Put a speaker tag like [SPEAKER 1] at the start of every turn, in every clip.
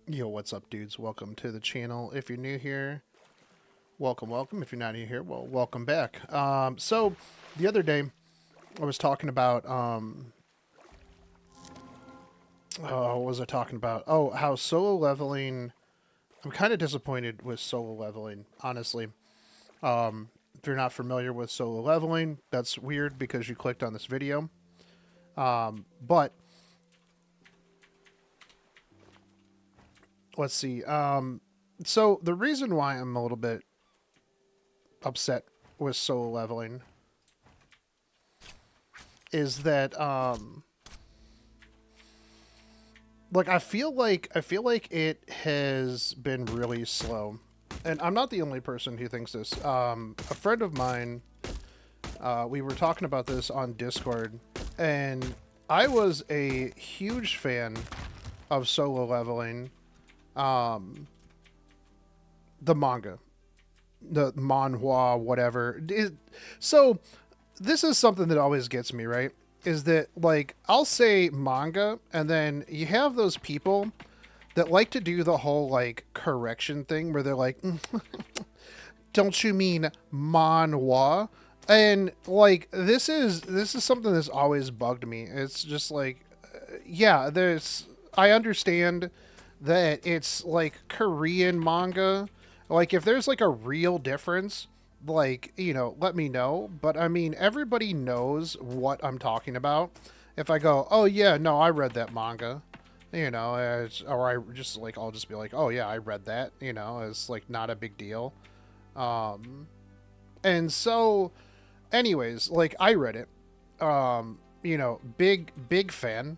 [SPEAKER 1] Yo, what's up, dudes? Welcome to the channel. If you're new here, welcome, welcome. If you're not new here, well, welcome back. So the other day I was talking about what was I talking about? Oh, how solo leveling. I'm kind of disappointed with solo leveling, honestly. If you're not familiar with solo leveling, that's weird because you clicked on this video. But let's see. So the reason why I'm a little bit upset with solo leveling is that like I feel like it has been really slow, and I'm not the only person who thinks this. A friend of mine, we were talking about this on Discord, and I was a huge fan of solo leveling, um, the manga, the manhwa, whatever. So this is something that always gets me, right? Is that like I'll say manga, and then you have those people that like to do the whole like correction thing where they're like, "Don't you mean manhwa?" And like this is something that's always bugged me. It's just like, yeah, there's I understand that it's like Korean manga. Like if there's like a real difference, like, let me know. But I mean, everybody knows what I'm talking about. If I go, "Oh yeah, no, I read that manga." Or I just like I'll just be like, "Oh yeah, I read that." It's like not a big deal. Um and so anyways, like I read it. Big fan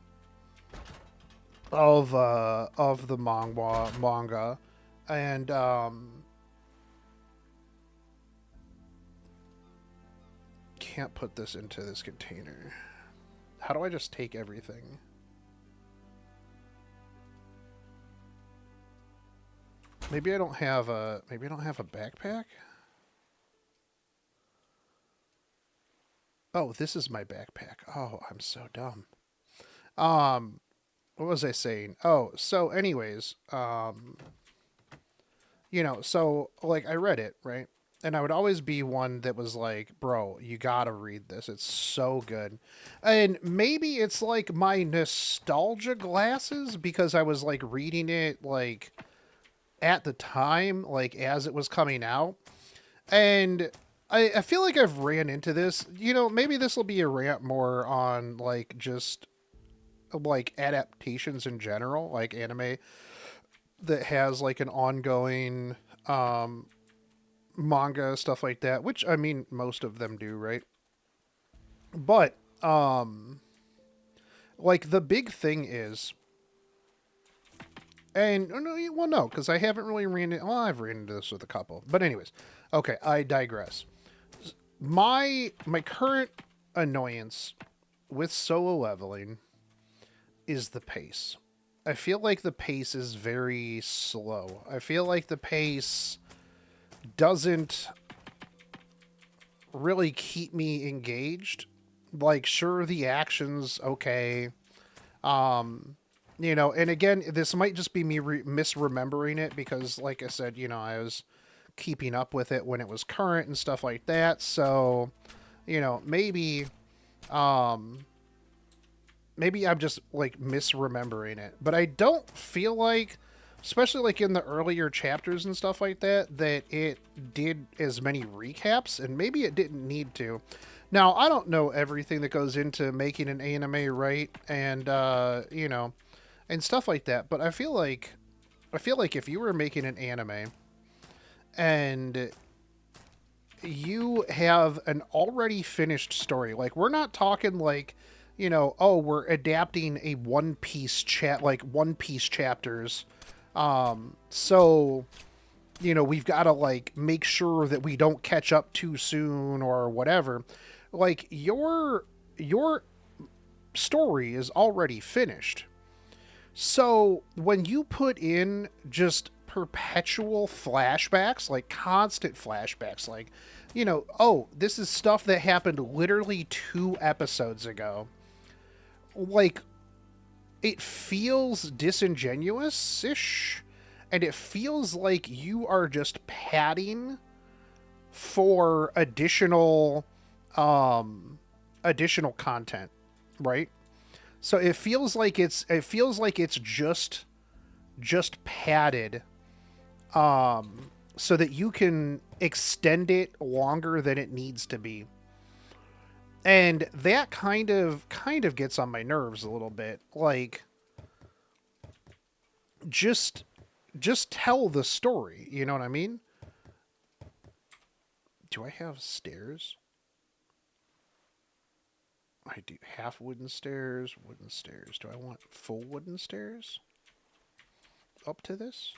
[SPEAKER 1] of the manga, and can't put this into this container. How do I just take everything? Maybe I don't have a backpack. Oh, this is my backpack. Oh, I'm so dumb. Um what was I saying? Oh, so anyways, so like I read it, right? And I would always be one that was like, "Bro, you got to read this. It's so good." And maybe it's like my nostalgia glasses because I was like reading it like at the time, like as it was coming out. And I feel like I've ran into this. Maybe this will be a rant more on like just like adaptations in general, like anime that has like an ongoing manga, stuff like that, which I mean most of them do, right? But like the big thing is, and no, well, no, because I haven't really ran it. Well, I've ran into this with a couple, but anyways, okay, I digress. My current annoyance with solo leveling is the pace. I feel like the pace is very slow. I feel like the pace doesn't really keep me engaged. Like, sure, the action's okay. Um, and again, this might just be me misremembering it because, like I said, I was keeping up with it when it was current and stuff like that. So, maybe, um, maybe I'm just like misremembering it. But I don't feel like, especially like in the earlier chapters and stuff like that, that it did as many recaps, and maybe it didn't need to. Now, I don't know everything that goes into making an anime, right? And and stuff like that, but I feel like if you were making an anime and you have an already finished story, like we're not talking like, oh, we're adapting a One Piece chapters. So we've got to like make sure that we don't catch up too soon or whatever. Like your story is already finished. So when you put in just perpetual flashbacks, like constant flashbacks, like, oh, this is stuff that happened literally 2 episodes ago. Like, it feels disingenuous-ish, and it feels like you are just padding for additional content, right? So it feels like it's just padded, so that you can extend it longer than it needs to be. And that kind of gets on my nerves a little bit. Like, just just tell the story, you know what I mean? Do I have stairs? I do. Half wooden stairs, wooden stairs. Do I want full wooden stairs up to this?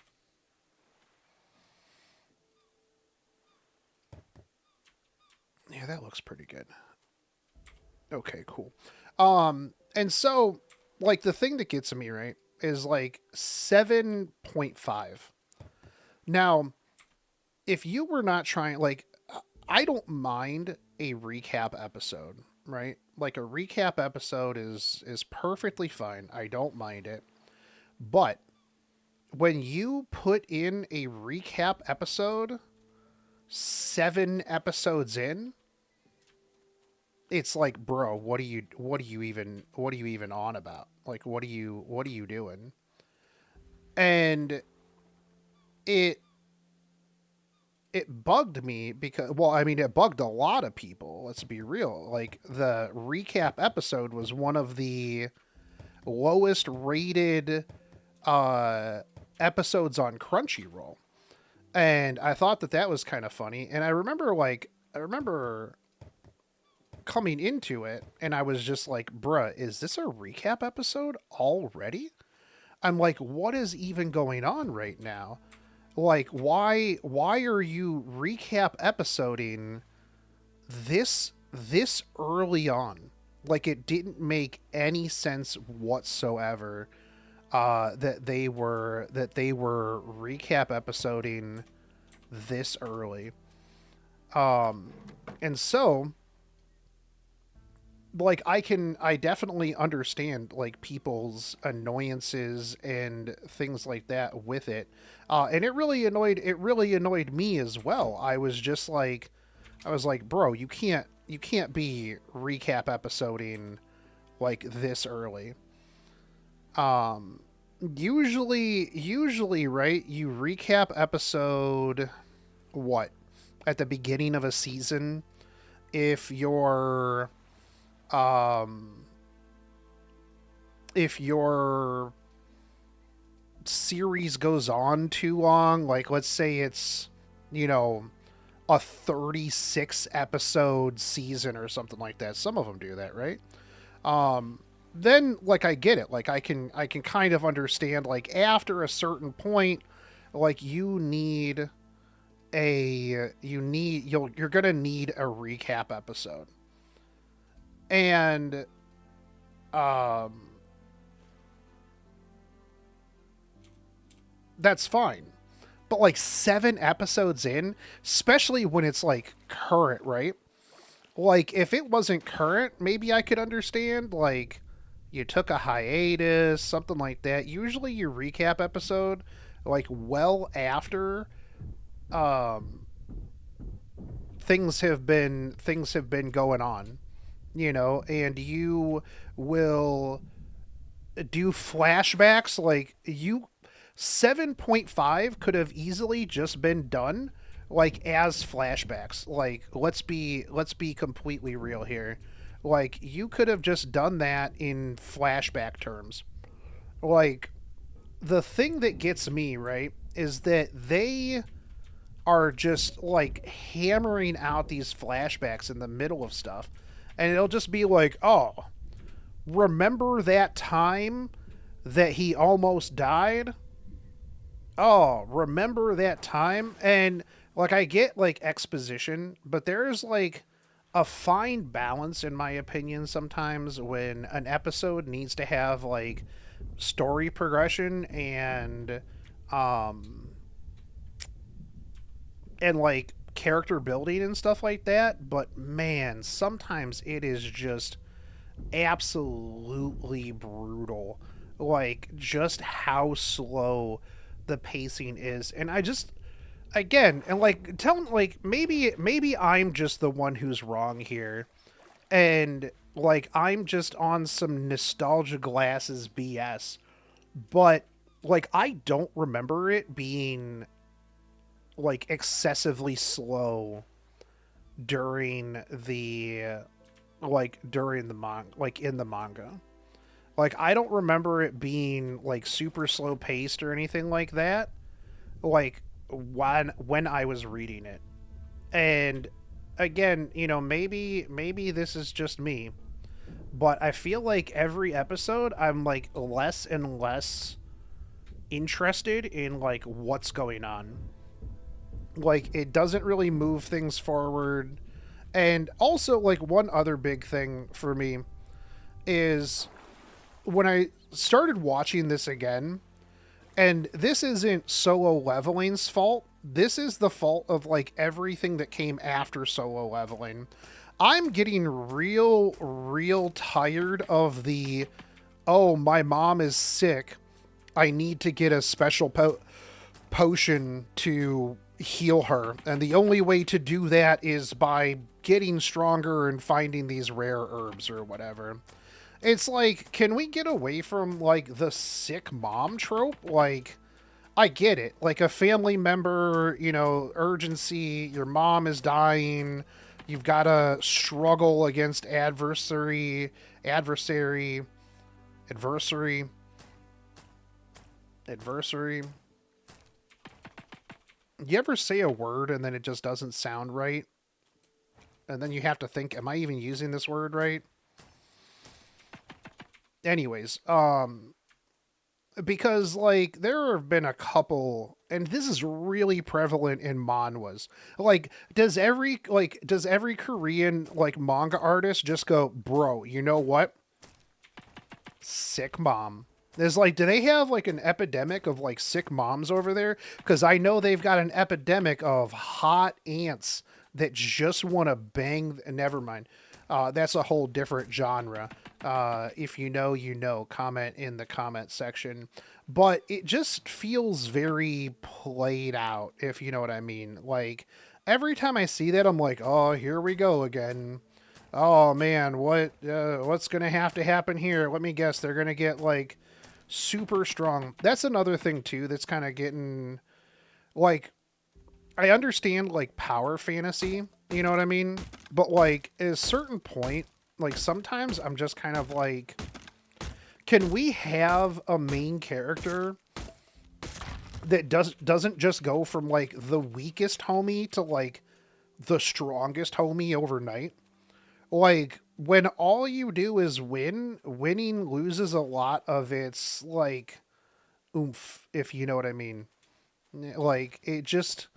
[SPEAKER 1] Yeah, that looks pretty good. Okay, cool. And so, like, the thing that gets me, right, is like 7.5. Now, if you were not trying, like, I don't mind a recap episode, right? Like, a recap episode is perfectly fine. I don't mind it. But when you put in a recap episode 7 episodes in, it's like, bro, what are you even on about? Like, what are you doing? And it it bugged me because, well, I mean, it bugged a lot of people. Let's be real. Like, the recap episode was one of the lowest rated uh episodes on Crunchyroll. And I thought that was kind of funny. And I remember coming into it and I was just like, bruh, is this a recap episode already? I'm like, what is even going on right now? Like, why are you recap episoding this early on? Like, it didn't make any sense whatsoever, that they were recap episoding this early. Um and so, like, I definitely understand, like, people's annoyances and things like that with it. And it really annoyed me as well. I was like, bro, you can't be recap episoding like this early. Um usually, right, you recap episode, what, at the beginning of a season, if um your series goes on too long, like, let's say it's, you know, a 36 episode season or something like that. Some of them do that, right? Um then, like, I get it. Like, I can kind of understand, like, after a certain point, like, you're going to need a recap episode. And um that's fine. But, like, 7 episodes in, especially when it's like current, right? Like, if it wasn't current, maybe I could understand. Like, you took a hiatus, something like that. Usually, your recap episode, like, well after um, things have been going on, and you will do flashbacks. Like, 7.5 could have easily just been done, like, as flashbacks. Like, let's be completely real here. Like, you could have just done that in flashback terms. Like, the thing that gets me, right, is that they are just, like, hammering out these flashbacks in the middle of stuff, and it'll just be like, oh, remember that time that he almost died? Oh, remember that time? And, like, I get, like, exposition, but there's, like, a fine balance, in my opinion, sometimes, when an episode needs to have, like, story progression um and, like, character building and stuff like that. But man, sometimes it is just absolutely brutal. like just how slow the pacing is. And I just, again, and like tell, like maybe I'm just the one who's wrong here, and like I'm just on some nostalgia glasses BS. But like I don't remember it being like excessively slow during the during the like in the manga. Like I don't remember it being like super slow paced or anything like that. Like when I was reading it. And again, you know, maybe this is just me, but I feel like every episode I'm like less and less interested in like what's going on. Like it doesn't really move things forward. And also like one other big thing for me is when I started watching this again, and this isn't Solo Leveling's fault. This is the fault of like everything that came after Solo Leveling. I'm getting real tired of the, oh, my mom is sick. I need to get a special potion to heal her. And the only way to do that is by getting stronger and finding these rare herbs or whatever. It's like, can we get away from like the sick mom trope? Like, I get it. Like a family member, you know, urgency, your mom is dying, you've got to struggle against adversary, adversary, adversary. You ever say a word and then it just doesn't sound right? And then you have to think, am I even using this word right? Anyways, because like there have been a couple, and this is really prevalent in manhwas. Like does every Korean like manga artist just go, bro, you know what, sick mom? There's like, do they have like an epidemic of like sick moms over there? Because I know they've got an epidemic of hot ants that just want to bang. Never mind. That's a whole different genre. If you know, you know. Comment in the comment section. But it just feels very played out, if you know what I mean. Like every time I see that, I'm like, oh, here we go again. Oh man, what's gonna have to happen here? Let me guess. They're gonna get like super strong. That's another thing too. That's kind of getting like, I understand like power fantasy, you know what I mean? But like at a certain point, like sometimes I'm just kind of like, can we have a main character that doesn't just go from like the weakest homie to like the strongest homie overnight? Like when all you do is win, winning loses a lot of its like oomph, if you know what I mean. Like it just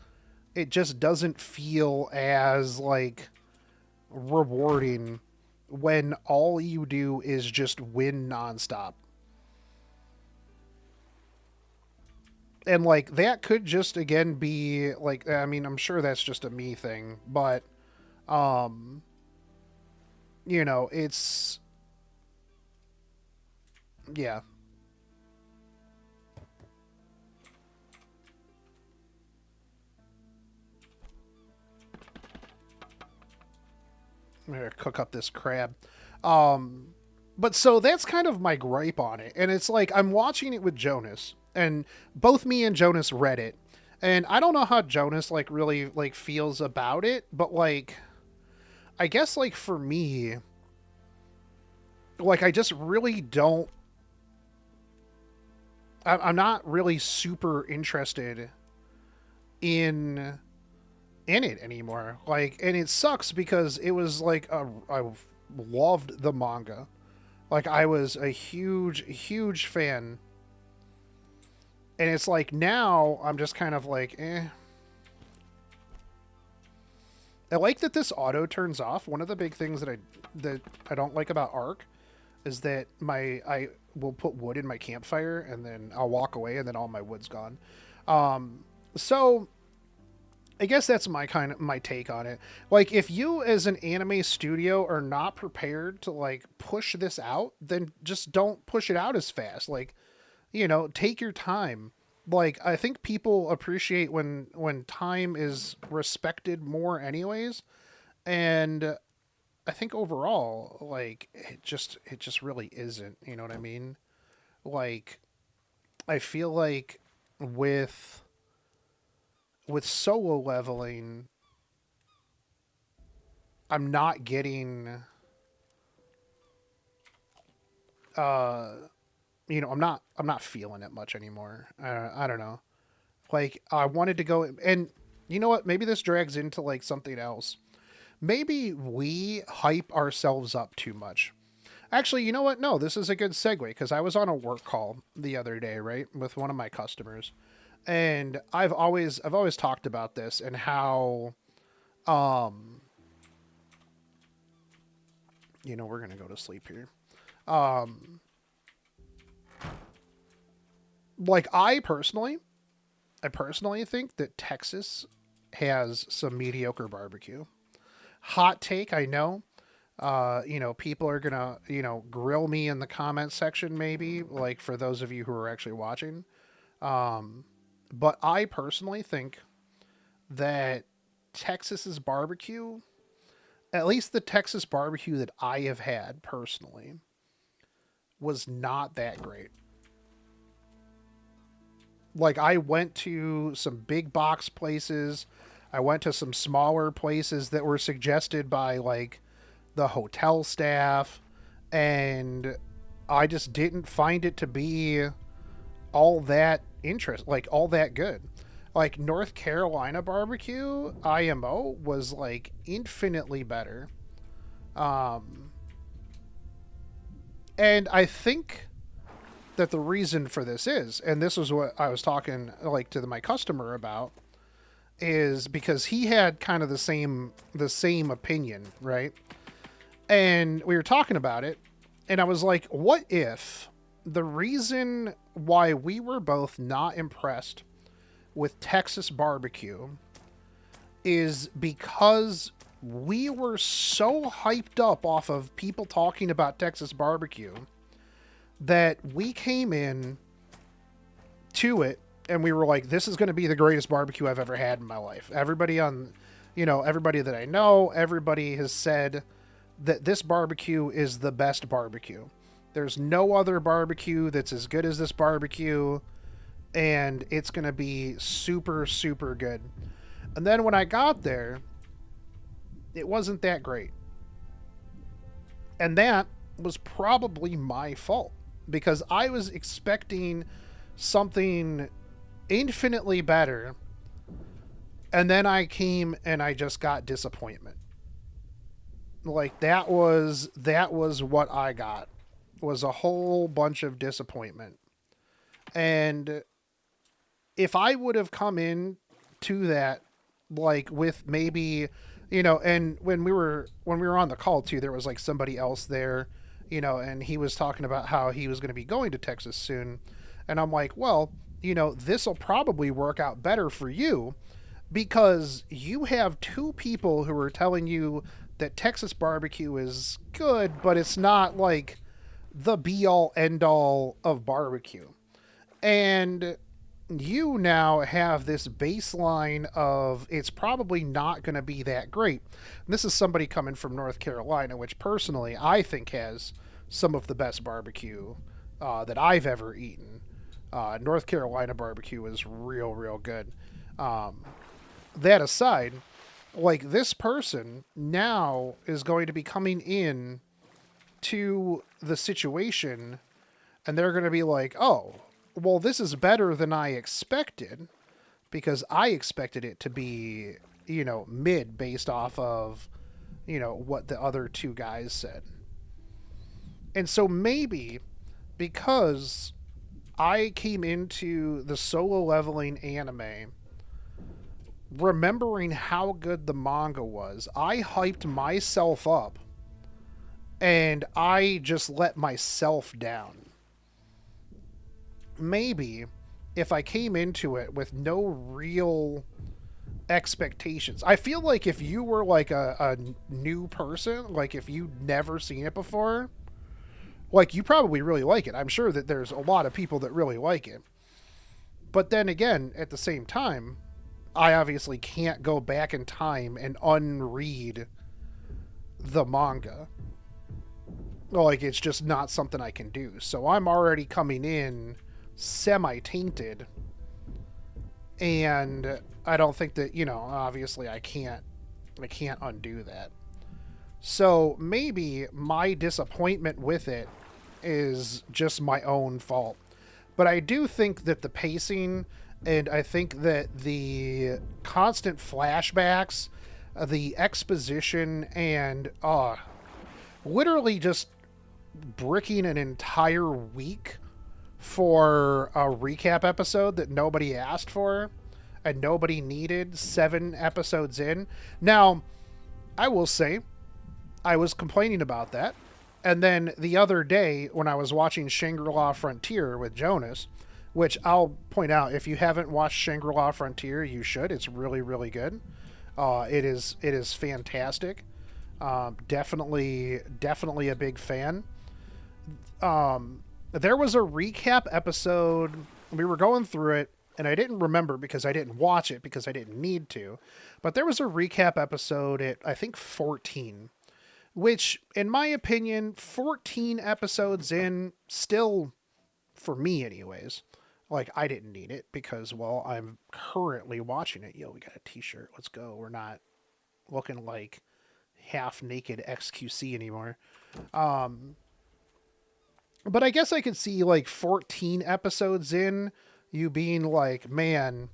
[SPEAKER 1] doesn't feel as like rewarding when all you do is just win nonstop. And like that could just again be like, I mean, I'm sure that's just a me thing, but um you know, it's yeah. I'm gonna cook up this crab. Um, but so that's kind of my gripe on it. And it's like I'm watching it with Jonas, and both me and Jonas read it. And I don't know how Jonas like really like feels about it, but like I guess like for me, like I just really don't. I'm not really super interested in it anymore. Like, and it sucks because it was like I loved the manga. Like I was a huge fan. And it's like now I'm just kind of like, eh. I like that this auto turns off. One of the big things that I don't like about Arc is that I will put wood in my campfire and then I'll walk away and then all my wood's gone. So I guess that's my take on it. Like, if you as an anime studio are not prepared to like push this out, then just don't push it out as fast. Like, take your time. Like, I think people appreciate when time is respected more anyways. And I think overall, like, it just really isn't, you know what I mean? Like, I feel like with solo leveling, I'm not getting uh I'm not feeling it much anymore. I don't know. Like, I wanted to go, and you know what? Maybe this drags into like something else. Maybe we hype ourselves up too much. Actually, you know what? No, this is a good segue because I was on a work call the other day, right, with one of my customers, and I've always talked about this and how um we're gonna go to sleep here. Um, like, I personally think that Texas has some mediocre barbecue. Hot take, I know. People are gonna, grill me in the comment section, maybe, like, for those of you who are actually watching. Um, but I personally think that Texas's barbecue, at least the Texas barbecue that I have had personally, was not that great. Like, I went to some big box places. I went to some smaller places that were suggested by like the hotel staff, and I just didn't find it to be all that like all that good. Like, North Carolina barbecue IMO was like infinitely better. Um and I think that the reason for this is, and this was what I was talking like to my customer about, is because he had kind of the same opinion, right? And we were talking about it, and I was like, what if the reason why we were both not impressed with Texas barbecue is because we were so hyped up off of people talking about Texas barbecue that we came in to it and we were like, this is going to be the greatest barbecue I've ever had in my life. Everybody that I know, everybody has said that this barbecue is the best barbecue. There's no other barbecue that's as good as this barbecue, and it's going to be super, super good. And then when I got there, it wasn't that great. And that was probably my fault because I was expecting something infinitely better, and then I came and I just got disappointment. Like, that was what I got, was a whole bunch of disappointment. And if I would have come in to that, like, with maybe, and when we were on the call too, there was like somebody else there, and he was talking about how he was going to be going to Texas soon, and I'm like, well, this will probably work out better for you because you have two people who are telling you that Texas barbecue is good, but it's not like the be all end all of barbecue. And you now have this baseline of it's probably not going to be that great. And this is somebody coming from North Carolina, which personally I think has some of the best barbecue that I've ever eaten. North Carolina barbecue is real, real good. Um, that aside, like, this person now is going to be coming in to the situation, and they're going to be like, oh, well, this is better than I expected because I expected it to be, mid based off of, what the other two guys said. And so maybe because I came into the solo leveling anime remembering how good the manga was, I hyped myself up and I just let myself down. Maybe if I came into it with no real expectations. I feel like if you were like a new person, like if you'd never seen it before, like you probably really like it. I'm sure that there's a lot of people that really like it. But then again, at the same time, I obviously can't go back in time and unread the manga. Like it's just not something I can do. So I'm already coming in semi tainted, and I don't think that, obviously I can't undo that. So maybe my disappointment with it is just my own fault. But I do think that the pacing, and I think that the constant flashbacks, the exposition, and literally just bricking an entire week for a recap episode that nobody asked for and nobody needed 7 episodes in. Now, I will say, I was complaining about that. And then the other day, when I was watching Shangri-La Frontier with Jonas, which I'll point out, if you haven't watched Shangri-La Frontier, you should. It's really, really good. It is fantastic. Definitely a big fan. There was a recap episode. We were going through it, and I didn't remember because I didn't watch it because I didn't need to. But there was a recap episode at, I think, 14, which, in my opinion, 14 episodes in, still, for me anyways, like, I didn't need it because, well, I'm currently watching it. Yo, we got a t-shirt. Let's go. We're not looking like half-naked XQC anymore. But I guess I could see, like, 14 episodes in, you being like, man,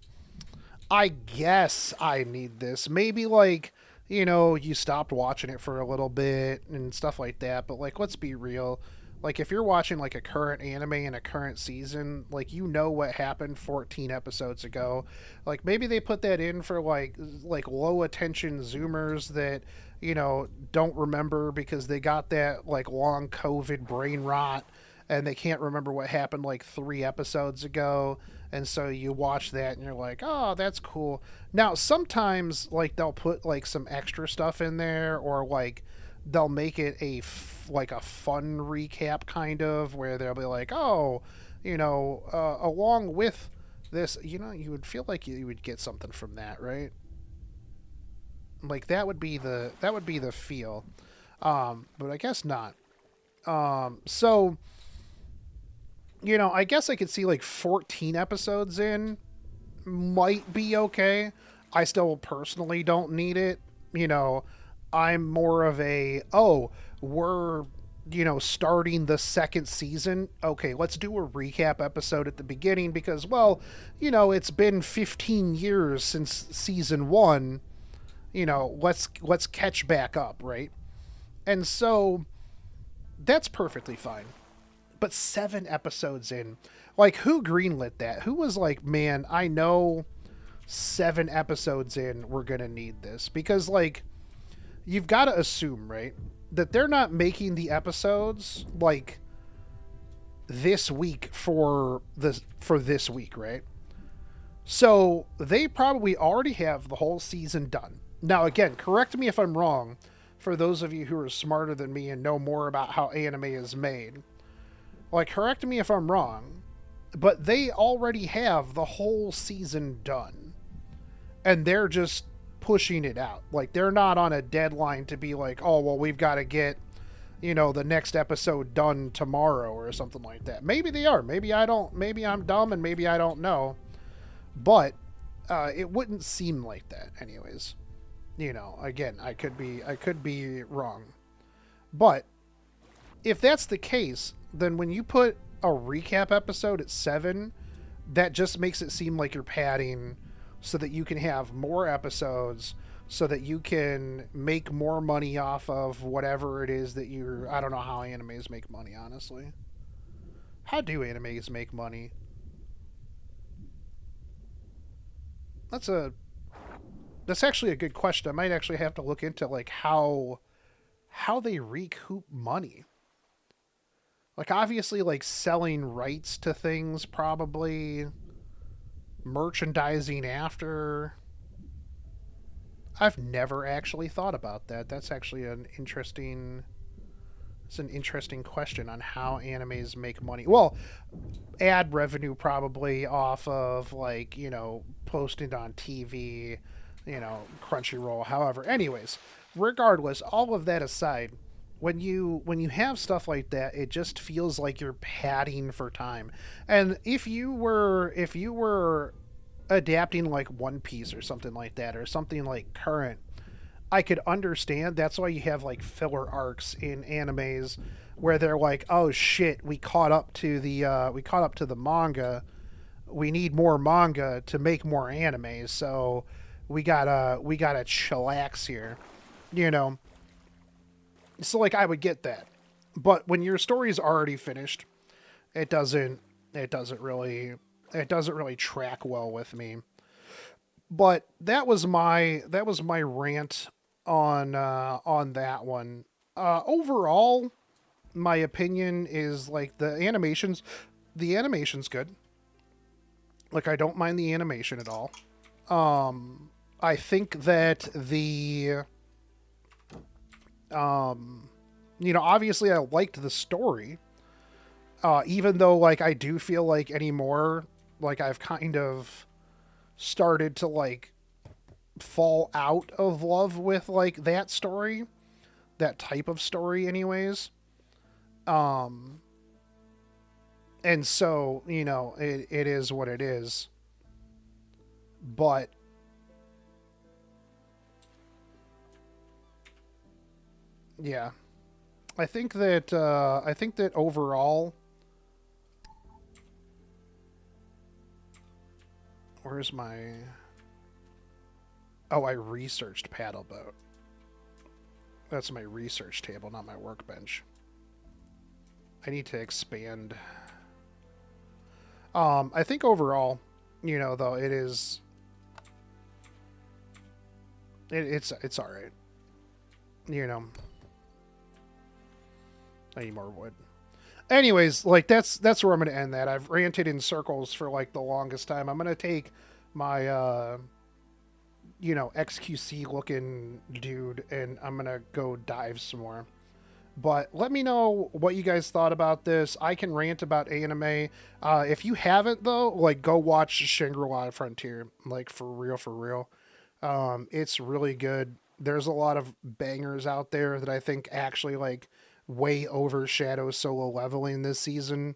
[SPEAKER 1] I guess I need this. Maybe, like, you stopped watching it for a little bit and stuff like that. But, like, let's be real. Like, if you're watching, like, a current anime in a current season, like, you know what happened 14 episodes ago. Like, maybe they put that in for, like low attention Zoomers that, don't remember because they got that, like, long COVID brain rot and they can't remember what happened, like, 3 episodes ago. And so you watch that and you're like, oh, that's cool. Now, sometimes, like, they'll put, like, some extra stuff in there, or, like, they'll make it like a fun recap kind of, where they'll be like, oh, along with this, you would feel like you would get something from that, right? Like, that would be the feel. But I guess not. So, I guess I could see, like, 14 episodes in might be okay. I still personally don't need it. I'm more of a, oh, we're, starting the second season. Okay, let's do a recap episode at the beginning because, well, it's been 15 years since season 1. Let's catch back up, right? And so that's perfectly fine. But 7 episodes in, like, who greenlit that? Who was like, man, I know 7 episodes in, we're gonna need this? Because, like, you've got to assume, right, that they're not making the episodes, like, this week for this week, right? So they probably already have the whole season done. Now, again, correct me if I'm wrong, for those of you who are smarter than me and know more about how anime is made. Like, correct me if I'm wrong, but they already have the whole season done. And they're just pushing it out. Like, they're not on a deadline to be like, oh, well, we've got to get, the next episode done tomorrow or something like that. Maybe they are. Maybe I don't. Maybe I'm dumb and maybe I don't know. But it wouldn't seem like that anyways. Again, I could be wrong. But if that's the case, then when you put a recap episode at 7, that just makes it seem like you're padding so that you can have more episodes, so that you can make more money off of whatever it is that you're... I don't know how animes make money, honestly. How do animes make money? That's actually a good question. I might actually have to look into, like, how they recoup money. Like, obviously, like, selling rights to things, probably merchandising after. I've never actually thought about that. That's actually it's an interesting question on how animes make money. Well, ad revenue probably off of like, posted on TV, Crunchyroll, however. Anyways, regardless, all of that aside, when you have stuff like that, it just feels like you're padding for time. And if you were adapting like One Piece or something like that, or something like current, I could understand. That's why you have like filler arcs in animes where they're like, "Oh shit, we caught up to the manga. We need more manga to make more anime, so we gotta chillax here." You know. So like I would get that. But when your story's already finished, it doesn't it doesn't really it doesn't really track well with me. But that was my rant on that one. Overall, my opinion is like the animation's good. Like I don't mind the animation at all. I think that um obviously I liked the story. Even though like I do feel like anymore like I've kind of started to like fall out of love with like that story, that type of story anyways. Um and so, it is what it is. But yeah, I think that overall, where's my oh, I researched paddle boat. That's my research table, not my workbench. I need to expand. I think overall, though it's all right. You know, I need more wood. Anyways, like that's where I'm gonna end that. I've ranted in circles for like the longest time. I'm gonna take my XQC looking dude and I'm gonna go dive some more. But let me know what you guys thought about this. I can rant about anime. If you haven't though, like go watch Shangri-La Frontier. Like for real, for real. It's really good. There's a lot of bangers out there that I think actually like way overshadow solo leveling this season.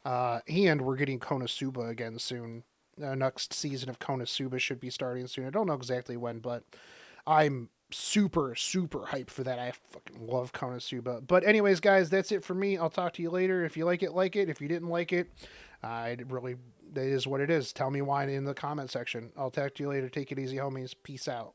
[SPEAKER 1] And we're getting Konosuba again soon. Next season of Konosuba should be starting soon. I don't know exactly when, but I'm super, super hyped for that. I fucking love Konosuba. But, anyways, guys, that's it for me. I'll talk to you later. If you like it, like it. If you didn't like it, I really, that is what it is. Tell me why in the comment section. I'll talk to you later. Take it easy, homies. Peace out.